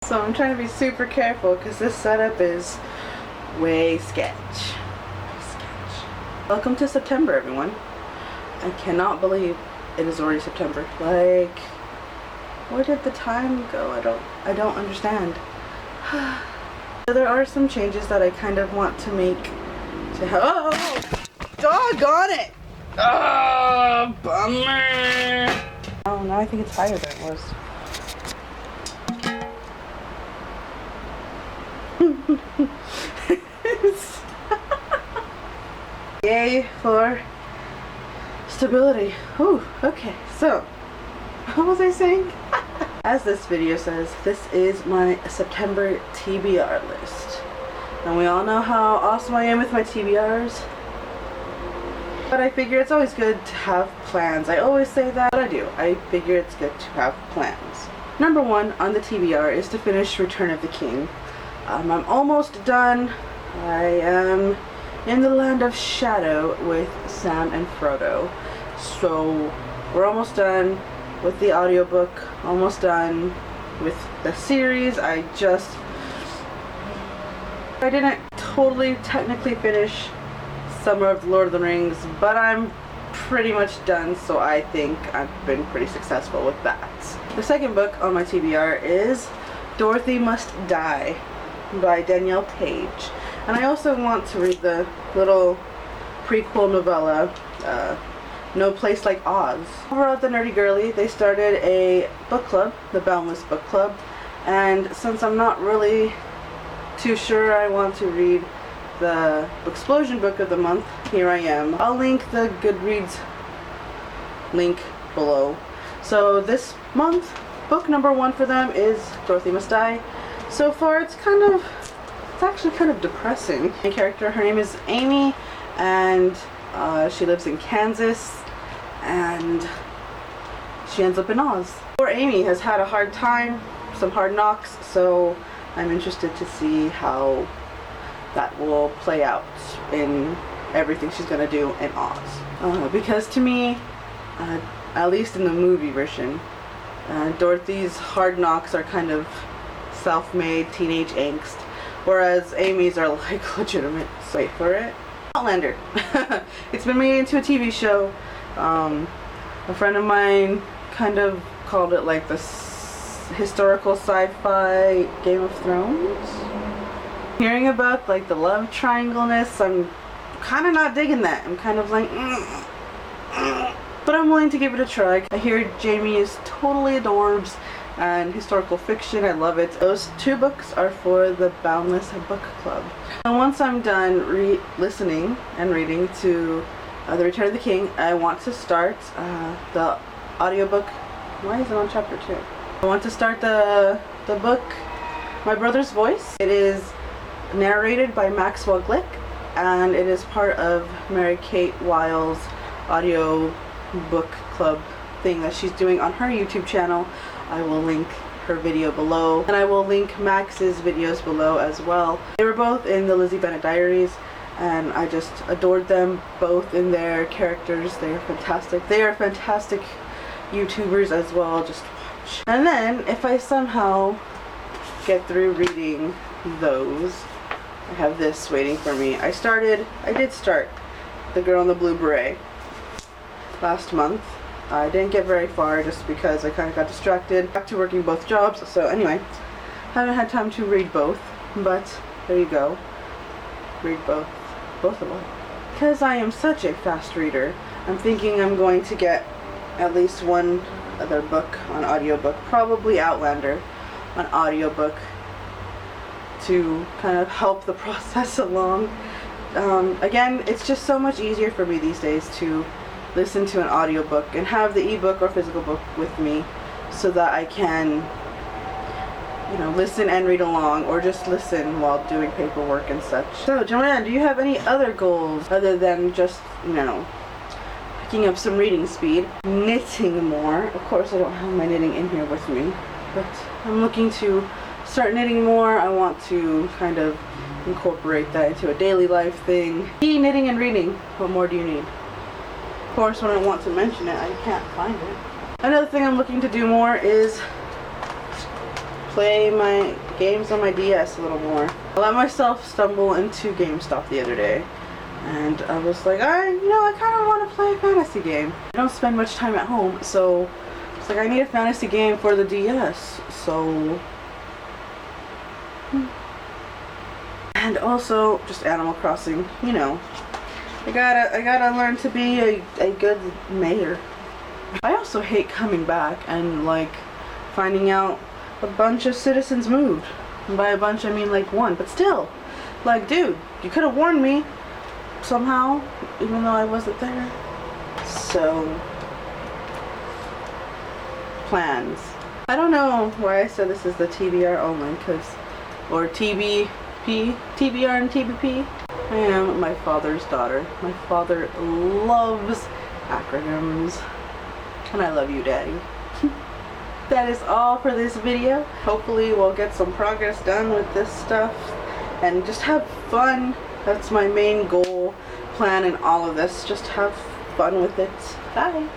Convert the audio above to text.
So I'm trying to be super careful because this setup is way sketch. Welcome to September, everyone. I cannot believe it is already September. Like, where did the time go? I don't understand. There are some changes that I kind of want to make to have. Oh, doggone it! Oh, bummer. Oh, now I think it's higher than it was. Yay for stability. Whew, okay, so what was I saying? As this video says, this is my September TBR list. And we all know how awesome I am with my TBRs. But I figure it's always good to have plans. I always say that, but I do. I figure it's good to have plans. Number one on the TBR is to finish Return of the King. I'm almost done. I am in the land of shadow with Sam and Frodo. So we're almost done with the audiobook, almost done with the series. I didn't totally technically finish Summer of the Lord of the Rings, but I'm pretty much done, so I think I've been pretty successful with that. The second book on my TBR is Dorothy Must Die by Danielle Page. And I also want to read the little prequel novella, No Place Like Oz. Over at the Nerdy Girly, they started a book club, the Boundless Book Club, and since I'm not really too sure I want to read the Explosion book of the month, here I am. I'll link the Goodreads link below. So this month, book number one for them is Dorothy Must Die. So far it's actually kind of depressing. My character, her name is Amy, and she lives in Kansas, and she ends up in Oz. Poor Amy has had a hard time, some hard knocks, so I'm interested to see how that will play out in everything she's gonna do in Oz. Because to me, at least in the movie version, Dorothy's hard knocks are kind of self-made teenage angst, whereas Amy's are like legitimate. So wait for it. Outlander. It's been made into a TV show. A friend of mine kind of called it like this historical sci-fi Game of Thrones. Hearing about like the love triangle-ness, I'm kind of not digging that. I'm kind of like, but I'm willing to give it a try. I hear Jamie is totally adorbs, and historical fiction, I love it. Those two books are for the Boundless Book Club. And once I'm done listening and reading to The Return of the King, I want to start the audiobook. Why is it on chapter 2? I want to start the book My Brother's Voice. It is narrated by Maxwell Glick, and it is part of Mary Kate Wiles' audio book club thing that she's doing on her YouTube channel. I will link her video below, and I will link Max's videos below as well. They were both in the Lizzie Bennet Diaries, and I just adored them both in their characters. They are fantastic. They are fantastic YouTubers as well. Just watch. And then if I somehow get through reading those, I have this waiting for me. I did start The Girl in the Blue Beret last month. I didn't get very far just because I kind of got distracted. Back to working both jobs, so anyway, haven't had time to read both, but there you go. Read both of them. Because I am such a fast reader, I'm thinking I'm going to get at least one other book on audiobook, probably Outlander on audiobook, to kind of help the process along. Again, it's just so much easier for me these days to listen to an audiobook and have the ebook or physical book with me so that I can, listen and read along, or just listen while doing paperwork and such. So, Joanne, do you have any other goals other than just, picking up some reading speed? Knitting more. Of course, I don't have my knitting in here with me, but I'm looking to start knitting more. I want to kind of incorporate that into a daily life thing. Knitting and reading. What more do you need? Of course, when I want to mention it, I can't find it. Another thing I'm looking to do more is play my games on my DS a little more. I let myself stumble into GameStop the other day, and I was like, I kind of want to play a fantasy game. I don't spend much time at home, so it's like I need a fantasy game for the DS. So, and also just Animal Crossing. You know, I gotta learn to be a good mayor. I also hate coming back and like finding out a bunch of citizens moved. And by a bunch I mean like one, but still, like, dude, you could have warned me somehow, even though I wasn't there. So, plans. I don't know why I said this is the TBR only, or TBP, TBR and TBP. I am my father's daughter. My father loves acronyms, and I love you, Daddy. That is all for this video. Hopefully we'll get some progress done with this stuff and just have fun. That's my main goal, plan in all of this. Just have fun with it. Bye.